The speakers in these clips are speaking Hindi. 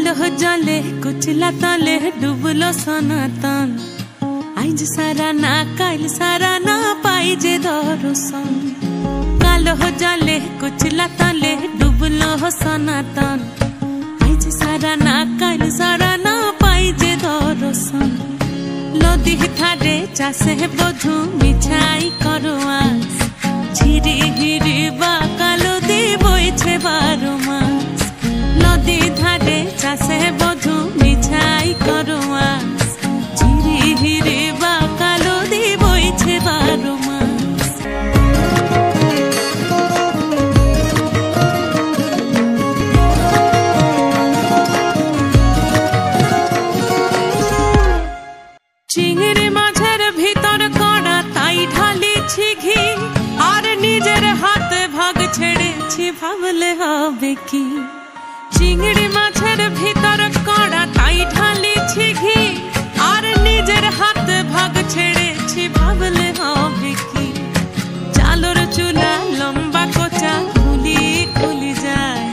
कालो जले कुचला तले डुबलो सनातन आइज सारा ना काल सारा ना पाइजे दर्शन कालो जले कुचला तले डुबलो सनातन आइज सारा ना काल सारा ना पाइजे दर्शन नदी थारे चासे बधु मिछाई करवा झिरी हिरी बा कालो दी बोइछे बारो मास नदी धारे चासे बधु मिछाई करवा झिरी हिरी बा कालो दी बोइछे बारो मास चिंगड़ी माझेर भीतर कड़ा ताई ढाली घी और निजेर हाथ भाग छेड़े भावले हबे की चिंगड़ी माझेर भीतर कड़ा ताई ढाली घी और निजेर हाथ भाग छेड़े भावले हबे की चालोर चूला लंबा कोचा खुली खुली जाए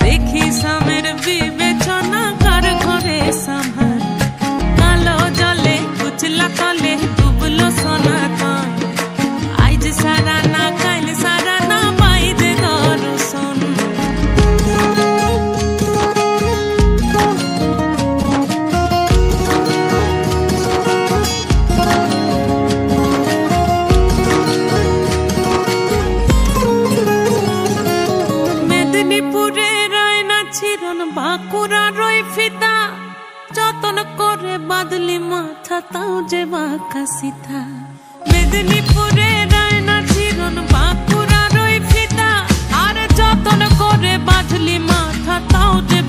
देखी सामेर विवेचना कर घरे संभाल कालो जले कुचला तले डुबलो सनातन आइज सारा ना काल सारा ना पाइजे दर्शन मेदिनीपुरे रय ना छिरन बाकुरा रय फिता যতন করে বাদলি মাথা তাও যে বাঁকা সিথা মেদিনীপুরে রায়না চিরন বাঁকুড়া রই ফিতা আর যতন করে বাদলি মাথা তাও যে